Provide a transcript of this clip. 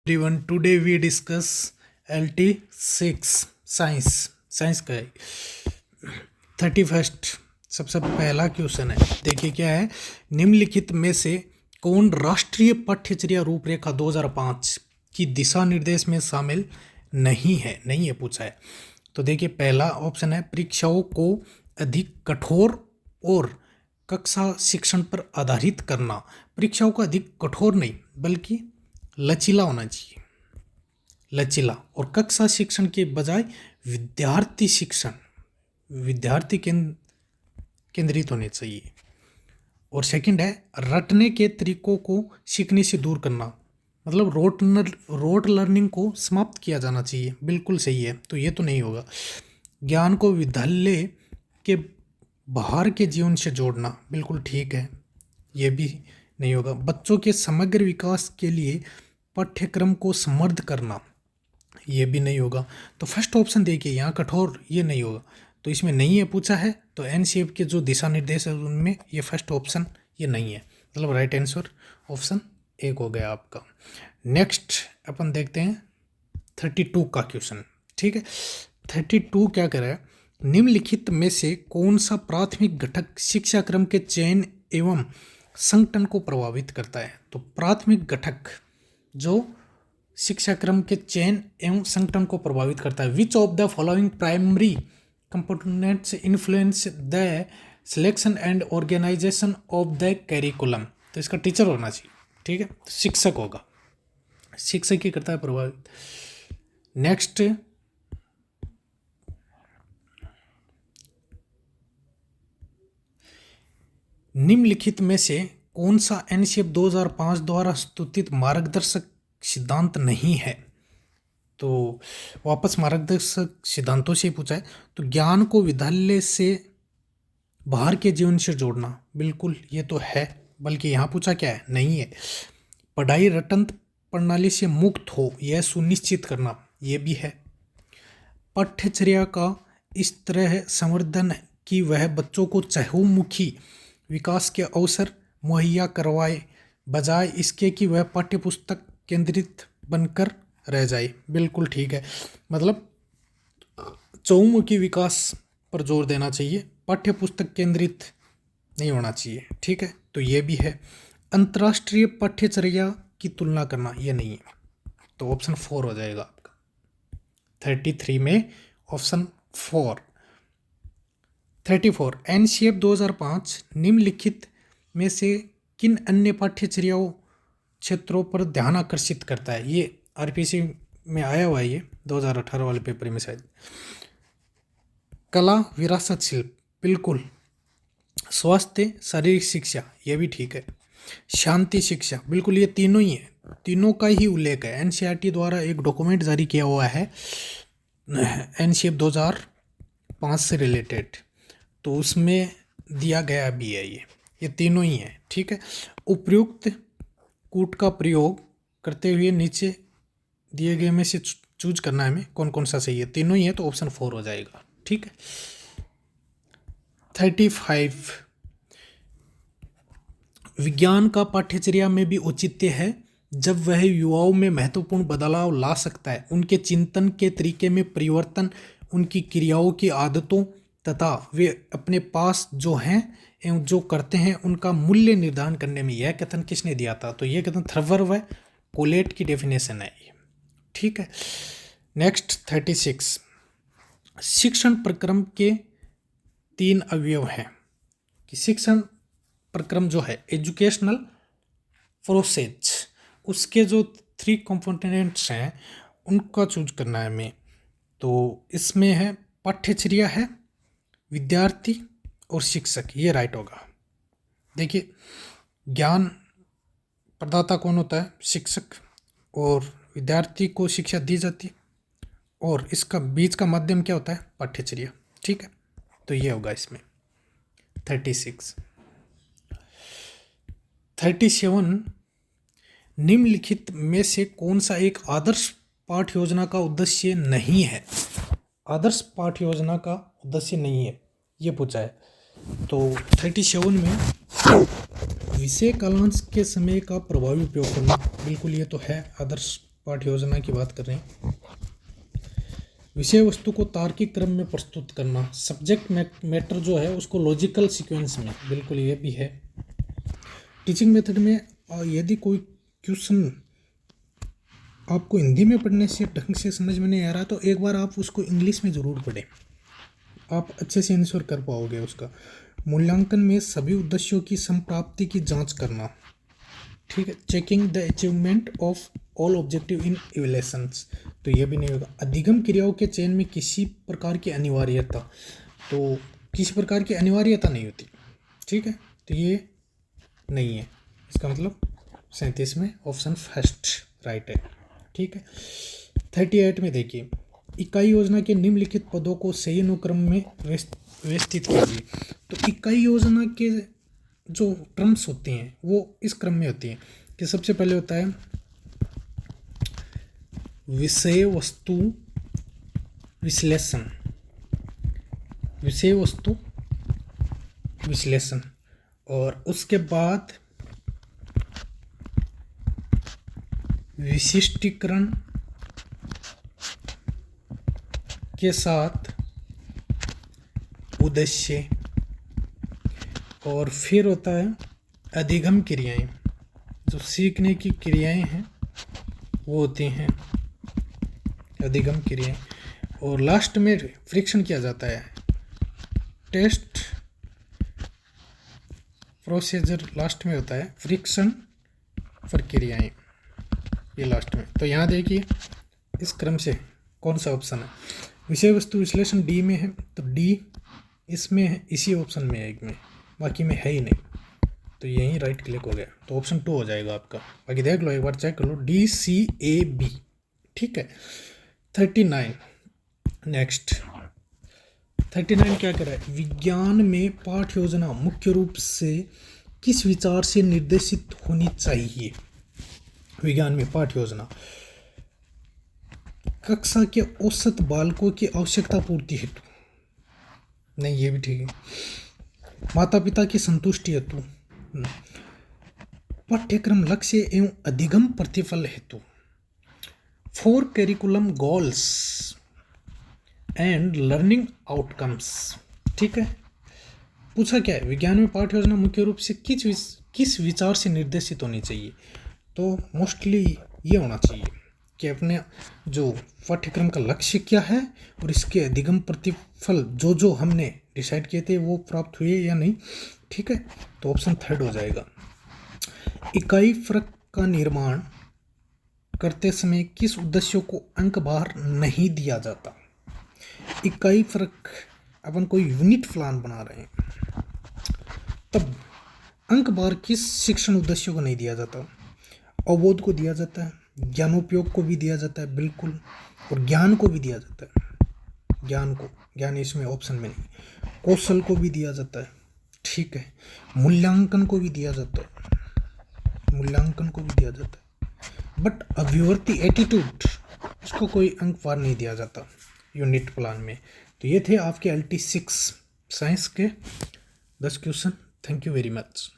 everyone, today we discuss LT6 science का है 31st। सबसे पहला क्वेश्चन है, देखिए क्या है। निम्नलिखित में से कौन राष्ट्रीय पाठ्यचर्या रूपरेखा 2005 की दिशा निर्देश में शामिल नहीं है पूछा है। तो देखिए पहला ऑप्शन है परीक्षाओं को अधिक कठोर और कक्षा शिक्षण पर आधारित करना। परीक्षाओं को अधिक कठोर नहीं बल्कि लचीला होना चाहिए, लचीला, और कक्षा शिक्षण के बजाय विद्यार्थी शिक्षण, विद्यार्थी केंद्रित होने चाहिए। और सेकंड है रटने के तरीकों को सीखने से दूर करना, मतलब रोट लर्निंग को समाप्त किया जाना चाहिए। बिल्कुल सही है, तो ये तो नहीं होगा। ज्ञान को विद्यालय के बाहर के जीवन से जोड़ना, बिल्कुल ठीक है, ये भी नहीं होगा। बच्चों के समग्र विकास के लिए पाठ्यक्रम को समृद्ध करना, ये भी नहीं होगा। तो फर्स्ट ऑप्शन देखिए यहाँ कठोर, ये नहीं होगा, तो इसमें नहीं है पूछा है। तो एनसीईआरटी के जो दिशा निर्देश है उनमें ये फर्स्ट ऑप्शन ये नहीं है, मतलब राइट आंसर ऑप्शन एक हो गया आपका। नेक्स्ट अपन देखते हैं 32 का क्वेश्चन। ठीक है, 32 क्या कर रहा है, निम्नलिखित में से कौन सा प्राथमिक घटक शिक्षा क्रम के चयन एवं संगठन को प्रभावित करता है। तो प्राथमिक घटक जो शिक्षा क्रम के चयन एवं संगठन को प्रभावित करता है, which of the following primary components influence the selection and organisation of the curriculum. तो इसका टीचर होना चाहिए, ठीक है, शिक्षक होगा, शिक्षक ही करता है प्रभावित। नेक्स्ट निम्नलिखित में से कौन सा एनसीईआरटी 2005 द्वारा स्तुतित मार्गदर्शक सिद्धांत नहीं है। तो वापस मार्गदर्शक सिद्धांतों से पूछा है। तो ज्ञान को विद्यालय से बाहर के जीवन से जोड़ना, बिल्कुल ये तो है, बल्कि यहाँ पूछा क्या है, नहीं है। पढ़ाई रटन प्रणाली से मुक्त हो यह सुनिश्चित करना, ये भी है। पाठ्यचर्या का इस तरह संवर्धन कि वह बच्चों को चहुमुखी विकास के अवसर मुहैया करवाए, बजाय इसके कि वह पाठ्यपुस्तक केंद्रित बनकर रह जाए, बिल्कुल ठीक है। मतलब चहुमुखी विकास पर जोर देना चाहिए, पाठ्यपुस्तक केंद्रित नहीं होना चाहिए, ठीक है, तो ये भी है। अंतर्राष्ट्रीय पाठ्यचर्या की तुलना करना, ये नहीं है, तो ऑप्शन 4 हो जाएगा आपका 33 में, ऑप्शन 4। 34 एनसीईआरटी 2005 निम्नलिखित में से किन अन्य पाठ्यचर्याओं क्षेत्रों पर ध्यान आकर्षित करता है। ये आरपीसी में आया हुआ है, ये 2018 वाले पेपर में शायद। कला विरासत शिल्प, बिल्कुल। स्वास्थ्य शारीरिक शिक्षा, ये भी ठीक है। शांति शिक्षा, बिल्कुल, ये तीनों ही है, तीनों का ही उल्लेख है। एनसीईआरटी द्वारा एक डॉक्यूमेंट जारी किया हुआ है एनसीईआरटी 2005 से रिलेटेड, तो उसमें दिया गया भी है, ये तीनों ही है, ठीक है। उपयुक्त कूट का प्रयोग करते हुए नीचे दिए गए में से चूज करना है हमें कौन कौन सा सही है, तीनों ही है, तो ऑप्शन 4 हो जाएगा, ठीक है। 35 विज्ञान का पाठ्यचर्या में भी औचित्य है जब वह युवाओं में महत्वपूर्ण बदलाव ला सकता है। उनके चिंतन के तरीके में परिवर्तन, उनकी क्रियाओं की आदतों तथा वे अपने पास जो हैं एवं जो करते हैं उनका मूल्य निर्धारण करने में। यह कथन किसने दिया था, तो यह कथन थ्रवर व कोलेट की डेफिनेशन है, ठीक है। नेक्स्ट 36 शिक्षण प्रक्रम के 3 अवयव हैं कि शिक्षण प्रक्रम जो है एजुकेशनल प्रोसेस, उसके जो 3 कंपोनेंट्स हैं उनका चूज करना है हमें। तो इसमें है पाठ्यचर्या है, विद्यार्थी और शिक्षक, ये राइट होगा। देखिए ज्ञान प्रदाता कौन होता है, शिक्षक, और विद्यार्थी को शिक्षा दी जाती है, और इसका बीच का माध्यम क्या होता है, पाठ्यचर्या, ठीक है, तो ये होगा इसमें 36। 37 निम्नलिखित में से कौन सा एक आदर्श पाठ योजना का उद्देश्य नहीं है। आदर्श पाठ योजना का उद्देश्य नहीं है, ये पूछा है। तो 37 में विषय कालांश के समय का प्रभावी उपयोग करना, बिल्कुल ये तो है आदर्श पाठ्य योजना की बात कर रहे हैं। विषय वस्तु को तार्किक क्रम में प्रस्तुत करना, सब्जेक्ट मैटर जो है उसको लॉजिकल सीक्वेंस में, बिल्कुल ये भी है। टीचिंग मेथड में यदि कोई क्वेश्चन आपको हिंदी में पढ़ने से ढंग से समझ में नहीं आ रहा तो एक बार आप उसको इंग्लिश में ज़रूर पढ़ें, आप अच्छे से आंसर कर पाओगे उसका। मूल्यांकन में सभी उद्देश्यों की संप्राप्ति की जांच करना, ठीक है। Checking the achievement of all objective in evaluations, तो ये भी नहीं होगा। अधिगम क्रियाओं के चयन में किसी प्रकार की अनिवार्यता, तो किसी प्रकार की अनिवार्यता नहीं होती, ठीक है, तो ये नहीं है। इसका मतलब 37 में ऑप्शन फर्स्ट राइट है, ठीक है। 38 में देखिए, इकाई योजना के निम्नलिखित पदों को सही अनुक्रम में व्यवस्थित कीजिए। तो इकाई योजना के जो टर्म्स होती हैं वो इस क्रम में होती हैं कि सबसे पहले होता है विषय वस्तु विश्लेषण, विषय वस्तु विश्लेषण, और उसके बाद विशिष्टीकरण के साथ उद्देश्य, और फिर होता है अधिगम क्रियाएं, जो सीखने की क्रियाएं हैं वो होती हैं अधिगम क्रियाएं, और लास्ट में फ्रिक्शन किया जाता है, टेस्ट प्रोसीजर लास्ट में होता है, फ्रिक्शन फॉर क्रियाएं ये लास्ट में। तो यहाँ देखिए इस क्रम से कौन सा ऑप्शन है। विषय वस्तु विश्लेषण डी में है, तो डी इसमें है, इसी ऑप्शन में है, एक में, बाकी में है ही नहीं, तो यहीं राइट क्लिक हो गया, तो ऑप्शन 2 हो जाएगा आपका। बाकी देख लो, एक बार चेक कर लो, DCAB, ठीक है। 39 नेक्स्ट, 39 क्या कर रहा है, विज्ञान में पाठ्य योजना मुख्य रूप से किस विचार से निर्देशित होनी चाहिए। विज्ञान में पाठ्य योजना कक्षा के औसत बालकों की आवश्यकता पूर्ति हेतु, नहीं ये भी ठीक है, माता पिता की संतुष्टि हेतु, पाठ्यक्रम लक्ष्य एवं अधिगम प्रतिफल हेतु, for curriculum goals and learning outcomes, ठीक है। पूछा क्या है, विज्ञान में पाठ्य योजना मुख्य रूप से किस विचार से निर्देशित होनी चाहिए, तो मोस्टली ये होना चाहिए कि अपने जो पाठ्यक्रम का लक्ष्य क्या है और इसके अधिगम प्रतिफल जो हमने डिसाइड किए थे वो प्राप्त हुए या नहीं, ठीक है, तो ऑप्शन 3 हो जाएगा। इकाई फर्क का निर्माण करते समय किस उद्देश्यों को अंक बार नहीं दिया जाता। इकाई फर्क, अपन कोई यूनिट प्लान बना रहे हैं तब अंक बार किस शिक्षण उद्देश्यों को नहीं दिया जाता, अवबोध को दिया जाता है, ज्ञानोपयोग को भी दिया जाता है बिल्कुल, और ज्ञान को भी दिया जाता है, ज्ञान इसमें ऑप्शन में नहीं, कौशल को भी दिया जाता है, ठीक है, मूल्यांकन को भी दिया जाता है, बट अभिवर्ती एटीट्यूड उसको कोई अंक पार नहीं दिया जाता यूनिट प्लान में। तो ये थे आपके LT6 साइंस के 10 question. Thank you very much.